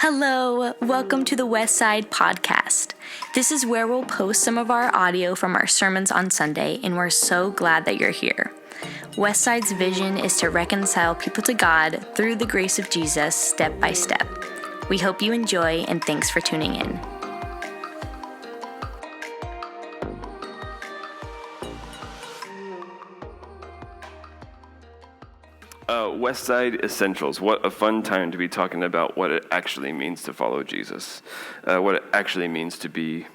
Hello, welcome to the Westside podcast. This is where we'll post some of our audio from our sermons on Sunday, and we're so glad that you're here. Westside's vision is to reconcile people to God through the grace of Jesus step by step. We hope you enjoy, and thanks for tuning in. Westside Essentials. What a fun time to be talking about what it actually means to follow Jesus, what it actually means to be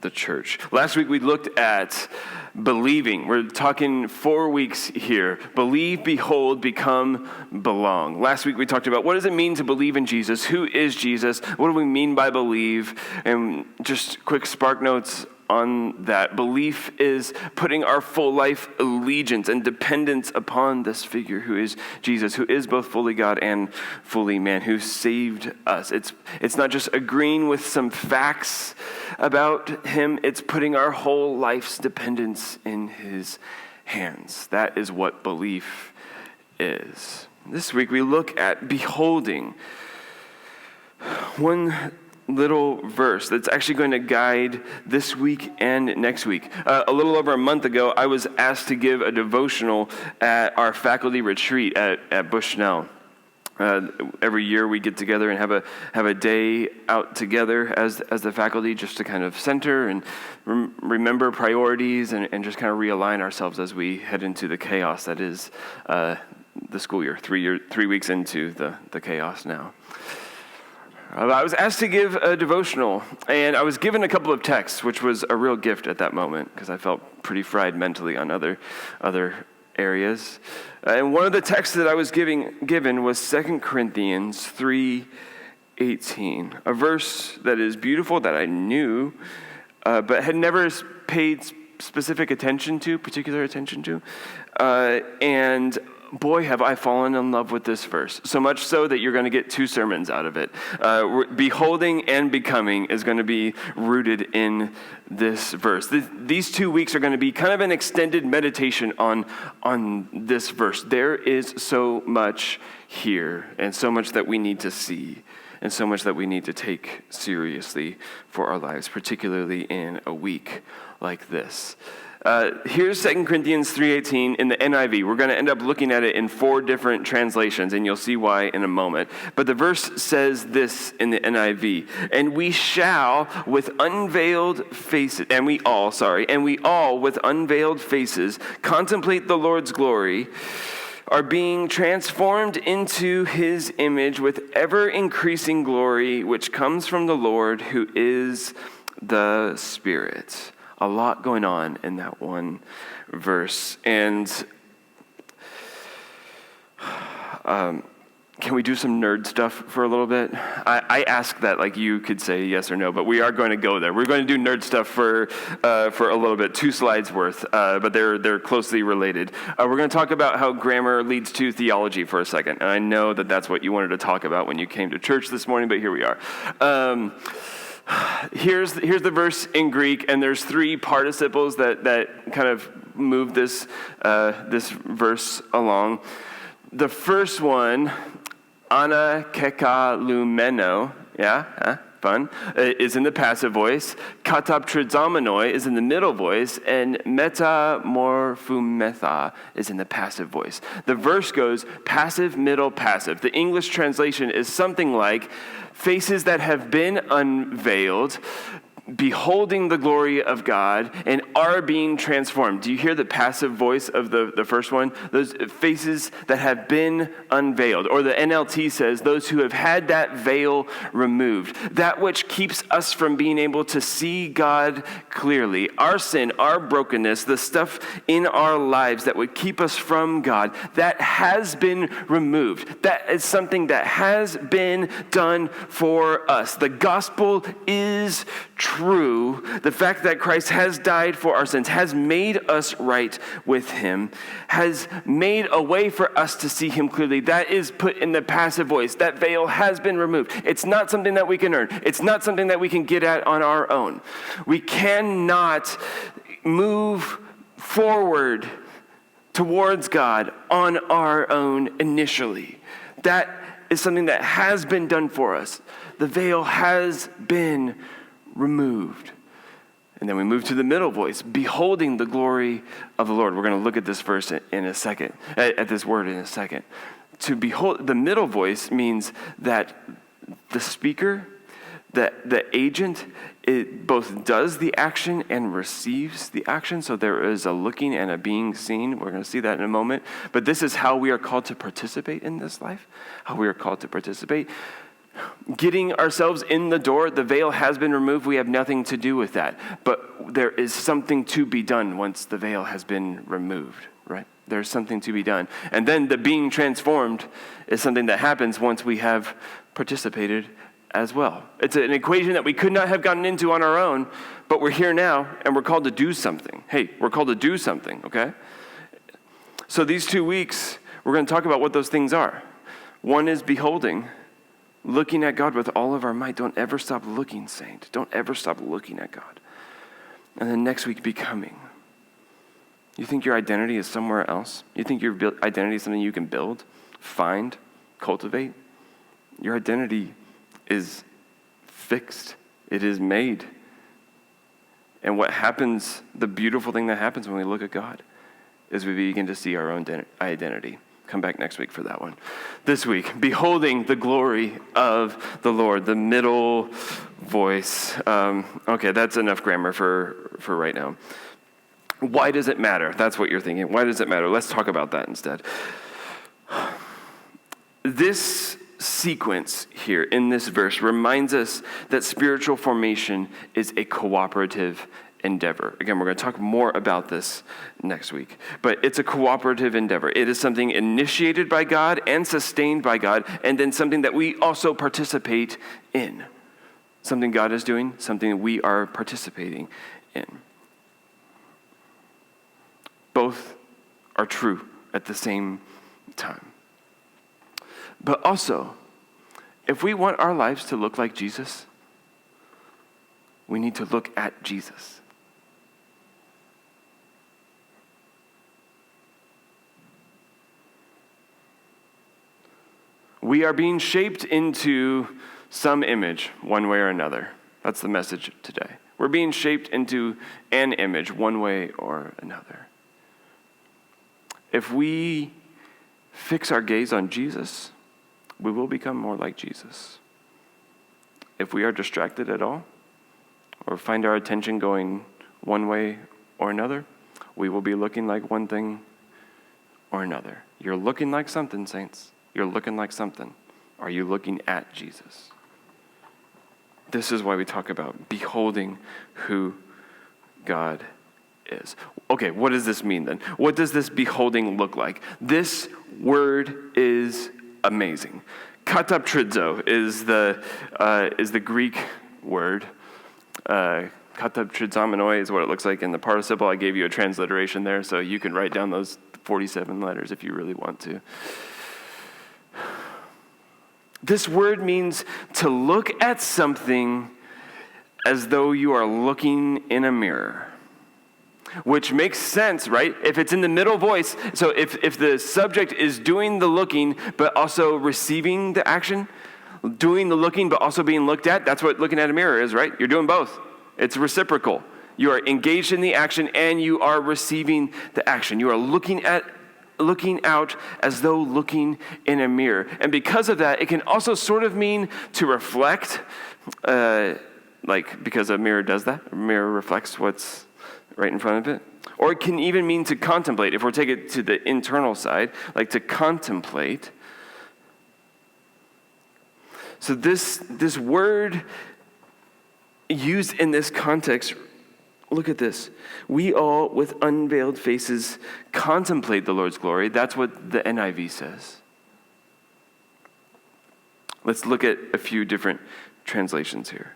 the church. Last week we looked at believing. We're talking 4 weeks here. Believe, behold, become, belong. Last week we talked about what does it mean to believe in Jesus? Who is Jesus? What do we mean by believe? And just quick spark notes on that. Belief is putting our full life allegiance and dependence upon this figure who is Jesus, who is both fully God and fully man, who saved us. It's not just agreeing with some facts about him, it's putting our whole life's dependence in his hands. That is what belief is. This week we look at beholding. One little verse that's actually going to guide this week and next week. A little over a month ago, I was asked to give a devotional at our faculty retreat at Bushnell. Every year we get together and have a day out together as the faculty, just to kind of center and remember priorities and just kind of realign ourselves as we head into the chaos that is the school year. 3 weeks into the chaos now. I was asked to give a devotional, and I was given a couple of texts, which was a real gift at that moment because I felt pretty fried mentally on other areas. And one of the texts that I was given was 2 Corinthians 3:18, a verse that is beautiful that I knew, but had never paid particular attention to, and boy, have I fallen in love with this verse. So much so that you're going to get 2 sermons out of it. Beholding and becoming is going to be rooted in this verse. These 2 weeks are going to be kind of an extended meditation on this verse. There is so much here and so much that we need to see and so much that we need to take seriously for our lives, particularly in a week like this. Here's 2 Corinthians 3:18 in the NIV. We're going to end up looking at it in 4 different translations, and you'll see why in a moment. But the verse says this in the NIV, and we all with unveiled faces contemplate the Lord's glory, are being transformed into his image with ever-increasing glory, which comes from the Lord, who is the Spirit. A lot going on in that one verse. And can we do some nerd stuff for a little bit? I ask that like you could say yes or no, but we are going to go there. We're going to do nerd stuff for a little bit, 2 slides worth, but they're closely related. We're going to talk about how grammar leads to theology for a second. And I know that that's what you wanted to talk about when you came to church this morning, but here we are. Here's the verse in Greek, and there's 3 participles that kind of move this verse along. The first one, ana kekalumeno, fun, is in the passive voice. Kataptrizamanoi is in the middle voice, and metamorphumetha is in the passive voice. The verse goes passive, middle, passive. The English translation is something like faces that have been unveiled, beholding the glory of God, and are being transformed. Do you hear the passive voice of the first one? Those faces that have been unveiled. Or the NLT says, those who have had that veil removed. That which keeps us from being able to see God clearly. Our sin, our brokenness, the stuff in our lives that would keep us from God, that has been removed. That is something that has been done for us. The gospel is true. The fact that Christ has died for our sins, has made us right with him, has made a way for us to see him clearly. That is put in the passive voice. That veil has been removed. It's not something that we can earn. It's not something that we can get at on our own. We cannot move forward towards God on our own initially. That is something that has been done for us. The veil has been removed. And then we move to the middle voice, beholding the glory of the Lord. We're going to look at this verse in a second, at this word in a second. To behold, the middle voice means that the speaker, the agent, it both does the action and receives the action. So there is a looking and a being seen. We're going to see that in a moment. But this is how we are called to participate in this life, how we are called to participate. Getting ourselves in the door, the veil has been removed. We have nothing to do with that. But there is something to be done once the veil has been removed, right? There's something to be done. And then the being transformed is something that happens once we have participated as well. It's an equation that we could not have gotten into on our own, but we're here now and we're called to do something. Hey, we're called to do something, okay? So these 2 weeks, we're going to talk about what those things are. One is beholding, looking at God with all of our might. Don't ever stop looking, saint. Don't ever stop looking at God. And then next week, becoming. You think your identity is somewhere else? You think your identity is something you can build, find, cultivate? Your identity is fixed. It is made. And what happens, the beautiful thing that happens when we look at God, is we begin to see our own identity. Come back next week for that one. This week, beholding the glory of the Lord, the middle voice. Okay, that's enough grammar for right now. Why does it matter? That's what you're thinking. Why does it matter? Let's talk about that instead. This sequence here in this verse reminds us that spiritual formation is a cooperative endeavor. Again, we're going to talk more about this next week, but it's a cooperative endeavor. It is something initiated by God and sustained by God, and then something that we also participate in. Something God is doing, something we are participating in. Both are true at the same time. But also, if we want our lives to look like Jesus, we need to look at Jesus. We are being shaped into some image, one way or another. That's the message today. We're being shaped into an image, one way or another. If we fix our gaze on Jesus, we will become more like Jesus. If we are distracted at all, or find our attention going one way or another, we will be looking like one thing or another. You're looking like something, saints. You're looking like something. Are you looking at Jesus? This is why we talk about beholding who God is. Okay, what does this mean then? What does this beholding look like? This word is amazing. Kataptridzo is the Greek word. Kataptrizomai is what it looks like in the participle. I gave you a transliteration there, so you can write down those 47 letters if you really want to. This word means to look at something as though you are looking in a mirror. Which makes sense, right? If it's in the middle voice, so if the subject is doing the looking, but also receiving the action, doing the looking, but also being looked at, that's what looking at a mirror is, right? You're doing both. It's reciprocal. You are engaged in the action and you are receiving the action. You are looking out as though looking in a mirror. And because of that, it can also sort of mean to reflect, because a mirror does that. A mirror reflects what's right in front of it. Or it can even mean to contemplate. If we're taking it to the internal side, like to contemplate. So this word used in this context, look at this. We all, with unveiled faces, contemplate the Lord's glory. That's what the NIV says. Let's look at a few different translations here.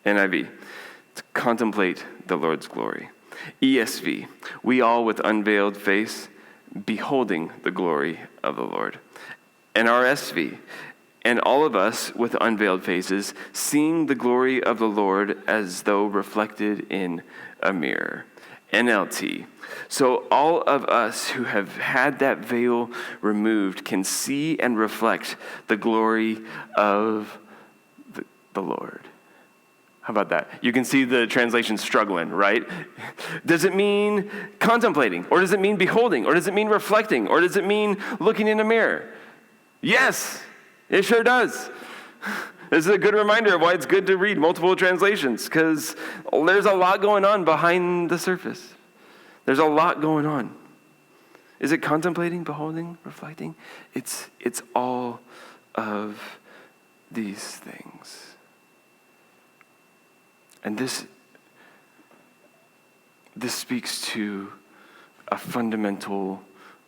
NIV, to contemplate the Lord's glory. ESV, we all with unveiled face, beholding the glory of the Lord. And RSV, and all of us with unveiled faces, seeing the glory of the Lord as though reflected in a mirror. NLT. So all of us who have had that veil removed can see and reflect the glory of the Lord. How about that? You can see the translation struggling, right? Does it mean contemplating? Or does it mean beholding? Or does it mean reflecting? Or does it mean looking in a mirror? Yes, it sure does. This is a good reminder of why it's good to read multiple translations, because there's a lot going on behind the surface. There's a lot going on. Is it contemplating, beholding, reflecting? It's all of these things. And this speaks to a fundamental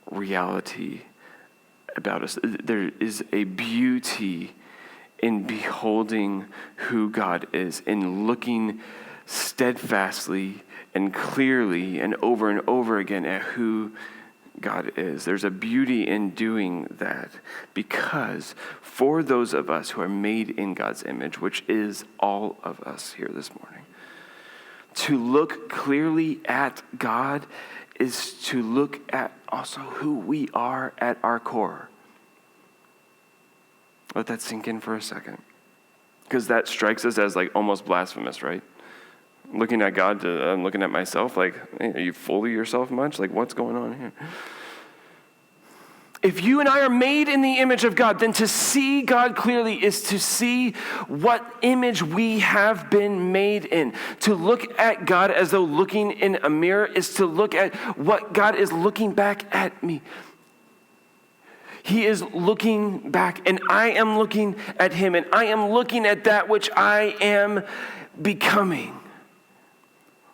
reality about us. There is a beauty in beholding who God is, in looking steadfastly and clearly and over again at who God is. There's a beauty in doing that, because for those of us who are made in God's image, which is all of us here this morning, to look clearly at God is to look at also who we are at our core. Let that sink in for a second, because that strikes us as like almost blasphemous, right? Looking at God, I'm looking at myself like, hey, are you full of yourself much? Like, what's going on here? If you and I are made in the image of God, then to see God clearly is to see what image we have been made in. To look at God as though looking in a mirror is to look at what God is looking back at me. He is looking back, and I am looking at him, and I am looking at that which I am becoming.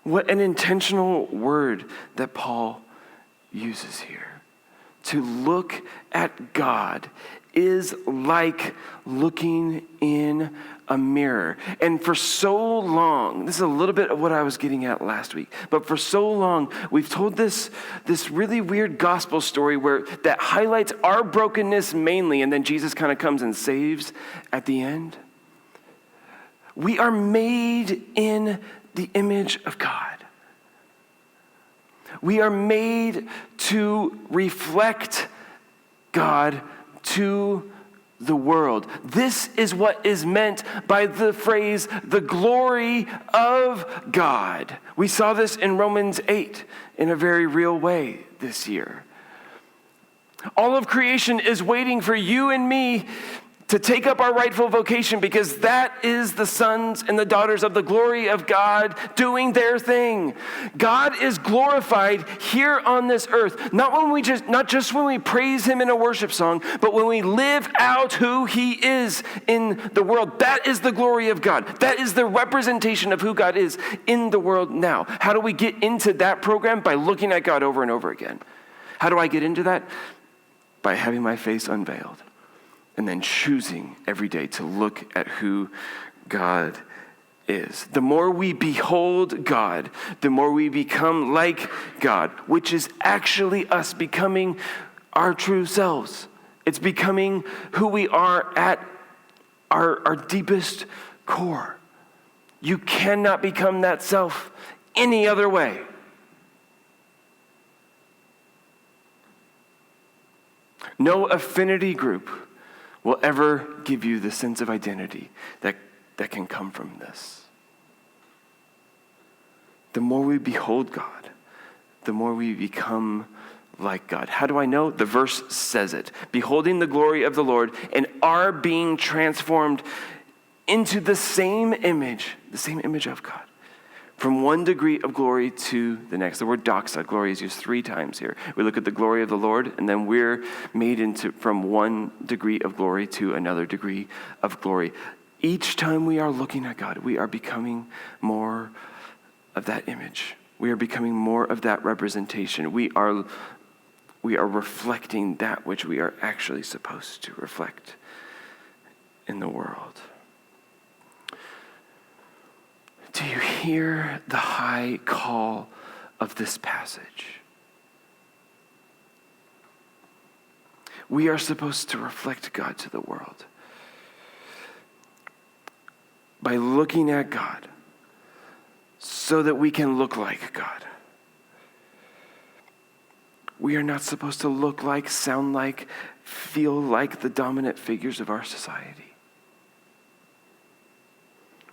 What an intentional word that Paul uses here. To look at God is like looking in a mirror. And for so long, this is a little bit of what I was getting at last week, but for so long, we've told this really weird gospel story that highlights our brokenness mainly, and then Jesus kind of comes and saves at the end. We are made in the image of God. We are made to reflect God to the world. This is what is meant by the phrase, the glory of God. We saw this in Romans 8 in a very real way this year. All of creation is waiting for you and me to take up our rightful vocation, because that is the sons and the daughters of the glory of God doing their thing. God is glorified here on this earth, not just when we praise him in a worship song, but when we live out who he is in the world. That is the glory of God. That is the representation of who God is in the world now. How do we get into that program? By looking at God over and over again. How do I get into that? By having my face unveiled. And then choosing every day to look at who God is. The more we behold God, the more we become like God, which is actually us becoming our true selves. It's becoming who we are at our deepest core. You cannot become that self any other way. No affinity group will ever give you the sense of identity that can come from this. The more we behold God, the more we become like God. How do I know? The verse says it. Beholding the glory of the Lord, and are being transformed into the same image of God. From one degree of glory to the next. The word doxa, glory, is used 3 times here. We look at the glory of the Lord, and then we're made into from one degree of glory to another degree of glory. Each time we are looking at God, we are becoming more of that image. We are becoming more of that representation. We are reflecting that which we are actually supposed to reflect in the world. Do you hear the high call of this passage? We are supposed to reflect God to the world by looking at God so that we can look like God. We are not supposed to look like, sound like, feel like the dominant figures of our society.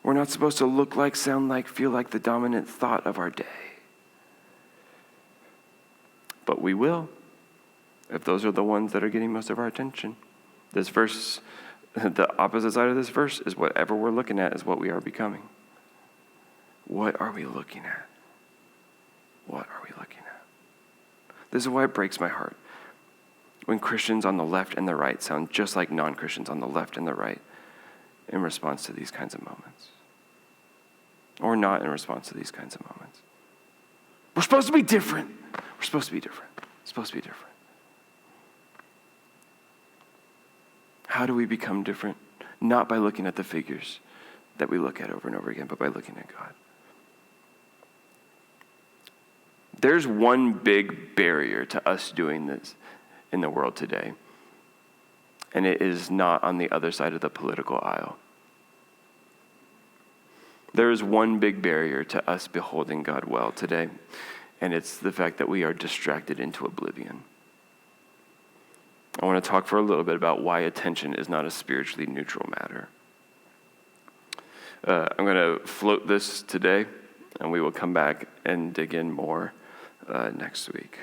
We're not supposed to look like, sound like, feel like the dominant thought of our day. But we will, if those are the ones that are getting most of our attention. This verse, the opposite side of this verse is whatever we're looking at is what we are becoming. What are we looking at? What are we looking at? This is why it breaks my heart when Christians on the left and the right sound just like non-Christians on the left and the right in response to these kinds of moments. Or not in response to these kinds of moments. We're supposed to be different. We're supposed to be different. It's supposed to be different. How do we become different? Not by looking at the figures that we look at over and over again, but by looking at God. There's one big barrier to us doing this in the world today, and it is not on the other side of the political aisle. There is one big barrier to us beholding God well today, and it's the fact that we are distracted into oblivion. I want to talk for a little bit about why attention is not a spiritually neutral matter. I'm going to float this today, and we will come back and dig in more next week.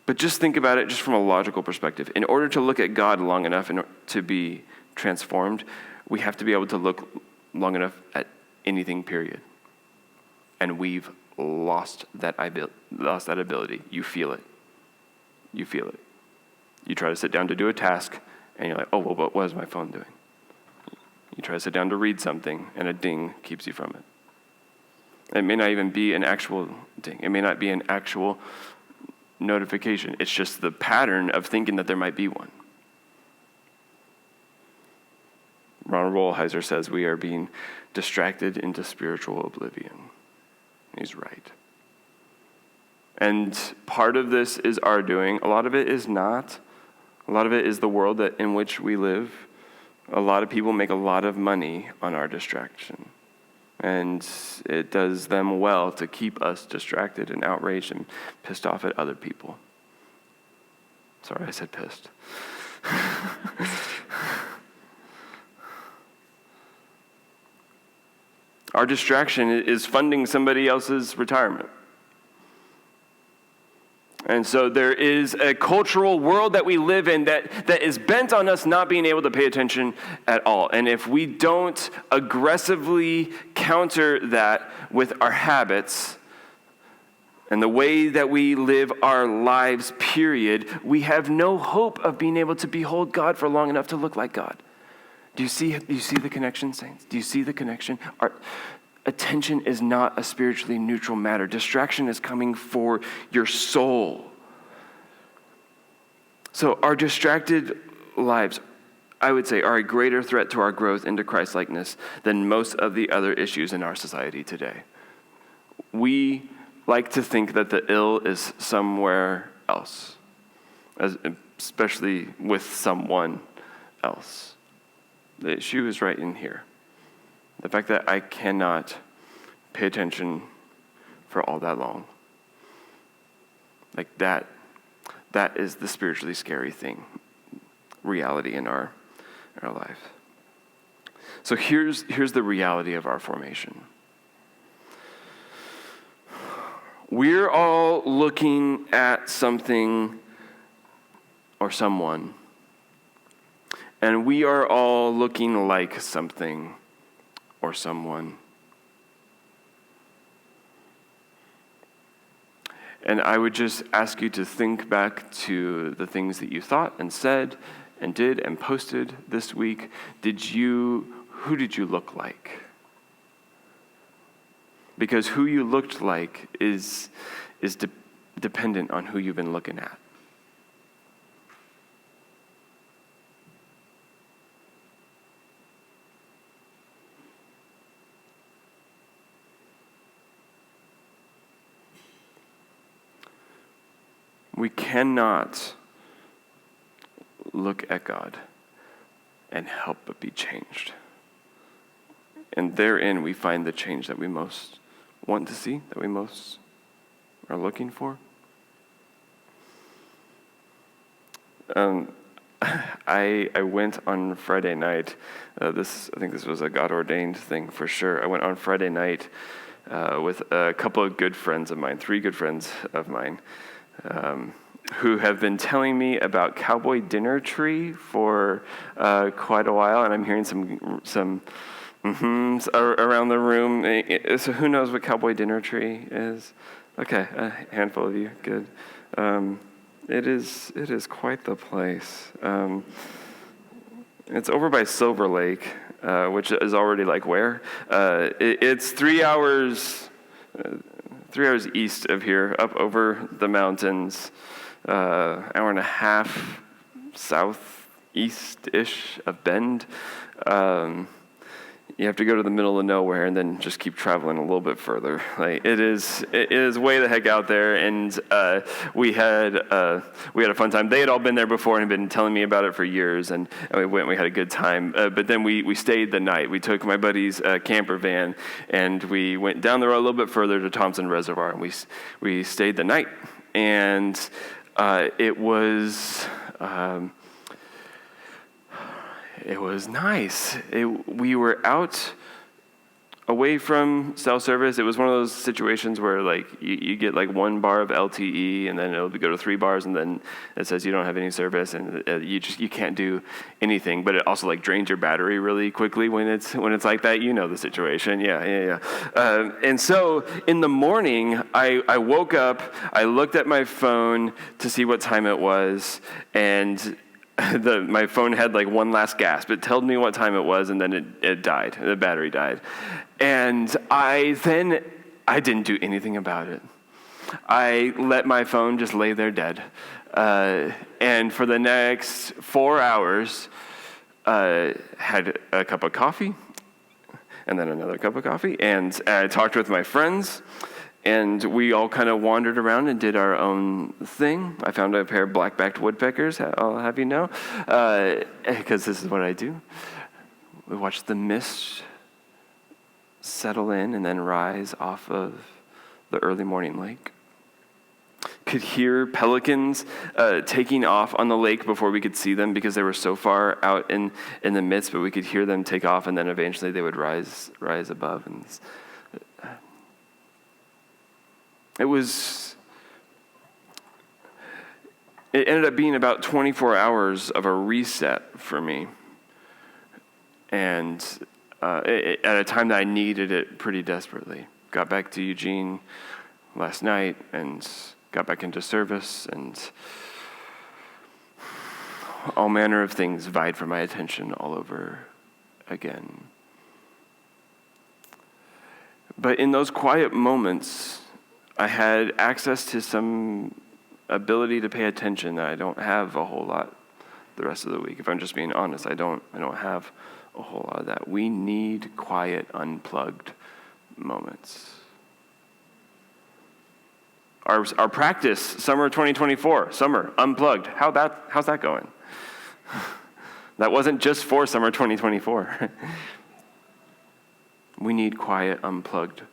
But just think about it just from a logical perspective. In order to look at God long enough and to be transformed, we have to be able to look long enough at anything, period. And we've lost that ability. You feel it. You feel it. You try to sit down to do a task, and you're like, oh, well, what is my phone doing? You try to sit down to read something, and a ding keeps you from it. It may not even be an actual ding. It may not be an actual notification. It's just the pattern of thinking that there might be one. Ronald Rolheiser says we are being distracted into spiritual oblivion. He's right. And part of this is our doing. A lot of it is not. A lot of it is the world in which we live. A lot of people make a lot of money on our distraction. And it does them well to keep us distracted and outraged and pissed off at other people. Sorry, I said pissed. Our distraction is funding somebody else's retirement. And so there is a cultural world that we live in that is bent on us not being able to pay attention at all. And if we don't aggressively counter that with our habits and the way that we live our lives, period, we have no hope of being able to behold God for long enough to look like God. Do you see the connection, saints? Do you see the connection? Our attention is not a spiritually neutral matter. Distraction is coming for your soul. So our distracted lives, I would say, are a greater threat to our growth into Christ-likeness than most of the other issues in our society today. We like to think that the ill is somewhere else, especially with someone else. The issue is right in here. The fact that I cannot pay attention for all that long. Like that is the spiritually scary thing, reality in our life. So here's the reality of our formation. We're all looking at something or someone, and we are all looking like something or someone. And I would just ask you to think back to the things that you thought and said and did and posted this week. Who did you look like? Because who you looked like is dependent on who you've been looking at. We cannot look at God and help but be changed. And therein we find the change that we most want to see, that we most are looking for. I went on Friday night. I think this was a God-ordained thing for sure. I went on Friday night with a couple of good friends of mine, 3 good friends of mine, who have been telling me about Cowboy Dinner Tree for quite a while, and I'm hearing some around the room. So who knows what Cowboy Dinner Tree is? Okay, a handful of you, good. It is quite the place. It's over by Silver Lake, which is already like where? It's 3 hours east of here, up over the mountains, hour and a half southeast-ish of Bend. You have to go to the middle of nowhere and then just keep traveling a little bit further. Like it is way the heck out there. And we had a fun time. They had all been there before and had been telling me about it for years. And we went. We had a good time. But then we stayed the night. We took my buddy's camper van and we went down the road a little bit further to Thompson Reservoir, and we stayed the night. And it was. It was nice. We were out away from cell service. It was one of those situations where like you get like 1 bar of LTE, and then it'll go to 3 bars, and then it says you don't have any service, and you can't do anything. But it also like drains your battery really quickly when it's like that. You know the situation. Yeah. And so in the morning, I woke up. I looked at my phone to see what time it was, and my phone had like one last gasp. It told me what time it was, and then it died. The battery died. And I didn't do anything about it. I let my phone just lay there dead. And for the next 4 hours, had a cup of coffee, and then another cup of coffee, and I talked with my friends. And we all kind of wandered around and did our own thing. I found a pair of black-backed woodpeckers, I'll have you know, because this is what I do. We watched the mist settle in and then rise off of the early morning lake. Could hear pelicans taking off on the lake before we could see them because they were so far out in the midst, but we could hear them take off, and then eventually they would rise above. And it ended up being about 24 hours of a reset for me. And at a time that I needed it pretty desperately. Got back to Eugene last night and got back into service, and all manner of things vied for my attention all over again. But in those quiet moments, I had access to some ability to pay attention that I don't have a whole lot the rest of the week. If I'm just being honest, I don't have a whole lot of that. We need quiet, unplugged moments. Our practice, summer 2024, summer unplugged. How's that going? That wasn't just for summer 2024. We need quiet, unplugged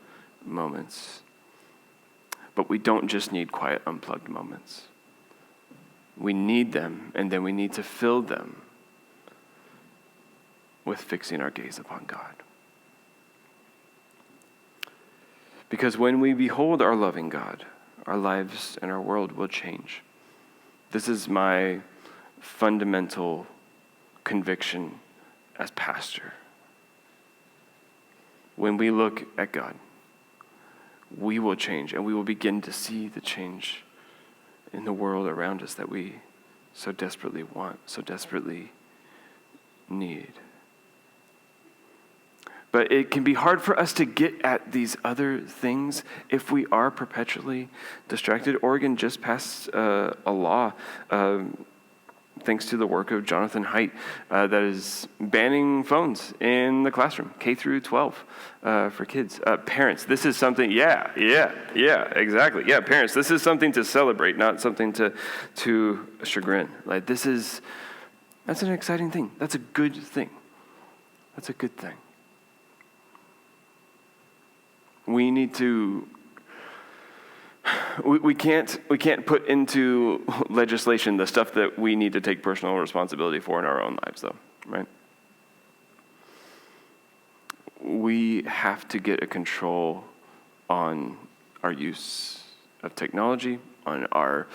moments. But we don't just need quiet, unplugged moments. We need them, and then we need to fill them with fixing our gaze upon God. Because when we behold our loving God, our lives and our world will change. This is my fundamental conviction as pastor. When we look at God, we will change, and we will begin to see the change in the world around us that we so desperately want, so desperately need. But it can be hard for us to get at these other things if we are perpetually distracted. Oregon just passed a law, thanks to the work of Jonathan Haidt, that is banning phones in the classroom, K through 12, for kids. Parents, this is something, yeah, exactly. Yeah, parents, this is something to celebrate, not something to chagrin. Like, that's an exciting thing. That's a good thing. That's a good thing. We need to We can't put into legislation the stuff that we need to take personal responsibility for in our own lives, though, right? We have to get a control on our use of technology, on our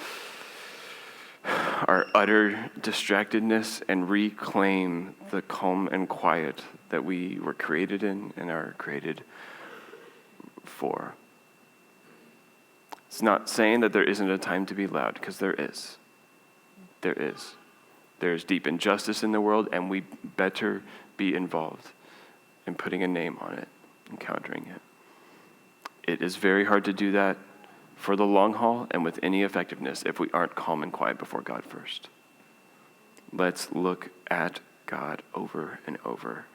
utter distractedness, and reclaim the calm and quiet that we were created in and are created for. It's not saying that there isn't a time to be loud, because there is. There is. There's deep injustice in the world, and we better be involved in putting a name on it and countering it. It is very hard to do that for the long haul and with any effectiveness if we aren't calm and quiet before God first. Let's look at God over and over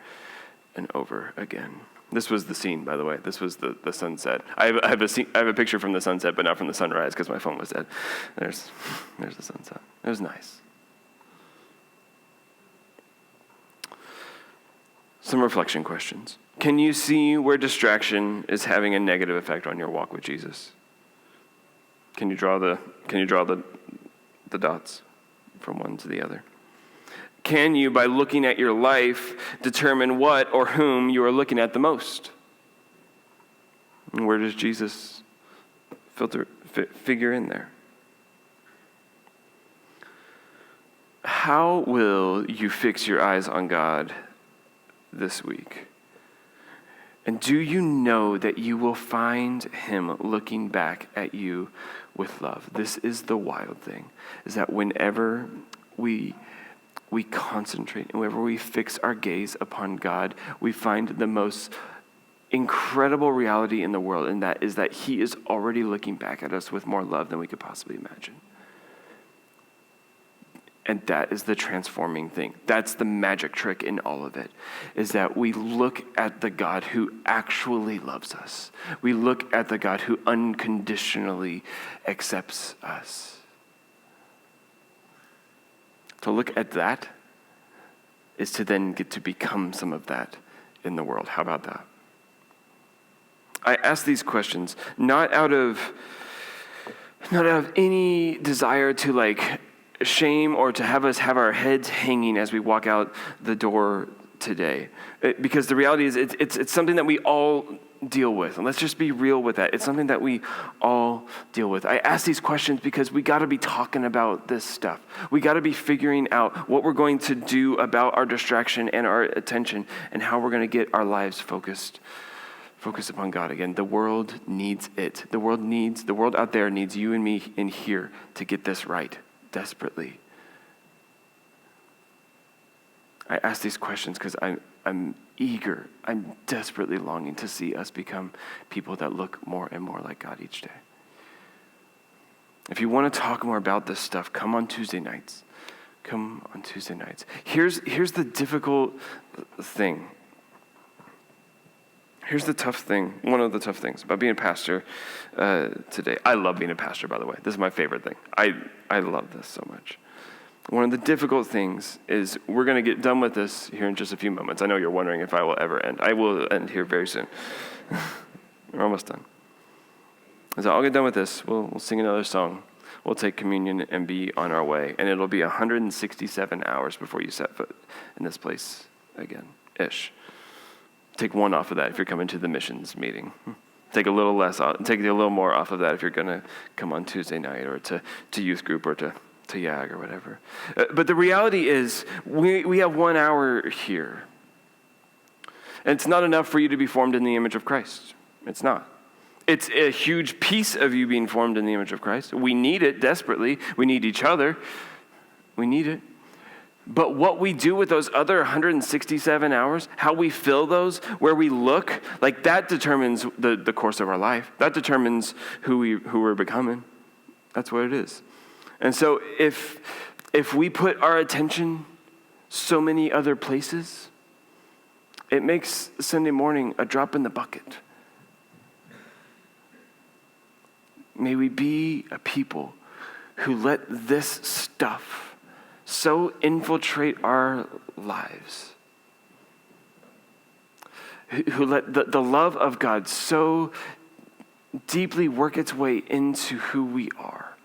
and over again. This was the scene, by the way. This was the sunset. I have a picture from the sunset, but not from the sunrise because my phone was dead. There's the sunset. It was nice. Some reflection questions. Can you see where distraction is having a negative effect on your walk with Jesus? Can you draw the dots from one to the other? Can you, by looking at your life, determine what or whom you are looking at the most? And where does Jesus figure in there? How will you fix your eyes on God this week? And do you know that you will find him looking back at you with love? This is the wild thing, is that whenever we concentrate and whenever we fix our gaze upon God, we find the most incredible reality in the world, and that is that he is already looking back at us with more love than we could possibly imagine. And that is the transforming thing. That's the magic trick in all of it, is that we look at the God who actually loves us. We look at the God who unconditionally accepts us. To look at that is to then get to become some of that in the world. How about that? I ask these questions not out of any desire to shame or to have us have our heads hanging as we walk out the door today. Because the reality is it's something that we all deal with. And let's just be real with that. It's something that we all deal with. I ask these questions because we got to be talking about this stuff. We got to be figuring out what we're going to do about our distraction and our attention and how we're going to get our lives focused upon God again. The world needs it. The world out there needs you and me in here to get this right desperately. I ask these questions because I'm eager, I'm desperately longing to see us become people that look more and more like God each day. If you want to talk more about this stuff, come on Tuesday nights. Come on Tuesday nights. Here's the difficult thing. Here's the tough thing, one of the tough things about being a pastor today. I love being a pastor, by the way. This is my favorite thing. I love this so much. One of the difficult things is we're going to get done with this here in just a few moments. I know you're wondering if I will ever end. I will end here very soon. We're almost done. As I'll get done with this, we'll sing another song. We'll take communion and be on our way. And it'll be 167 hours before you set foot in this place again-ish. Take one off of that if you're coming to the missions meeting. Take a little less off, take a little more off of that if you're going to come on Tuesday night or to youth group or to YAG or whatever. But the reality is we have 1 hour here. And it's not enough for you to be formed in the image of Christ. It's not. It's a huge piece of you being formed in the image of Christ. We need it desperately. We need each other. We need it. But what we do with those other 167 hours, how we fill those, where we look, that determines the course of our life. That determines who we're becoming. That's what it is. And so if we put our attention so many other places, it makes Sunday morning a drop in the bucket. May we be a people who let this stuff so infiltrate our lives, who let the love of God so deeply work its way into who we are,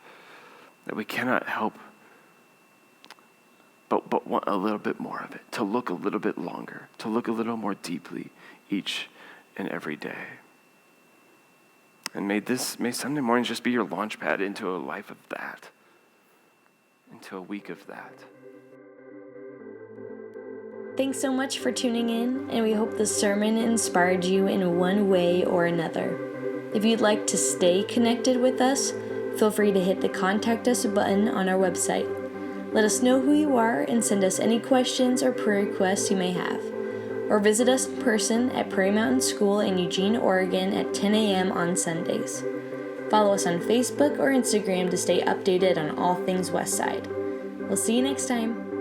that we cannot help but want a little bit more of it, to look a little bit longer, to look a little more deeply each and every day. And may Sunday mornings just be your launch pad into a life of that, into a week of that. Thanks so much for tuning in, and we hope the sermon inspired you in one way or another. If you'd like to stay connected with us, feel free to hit the Contact Us button on our website. Let us know who you are and send us any questions or prayer requests you may have. Or visit us in person at Prairie Mountain School in Eugene, Oregon at 10 a.m. on Sundays. Follow us on Facebook or Instagram to stay updated on all things Westside. We'll see you next time.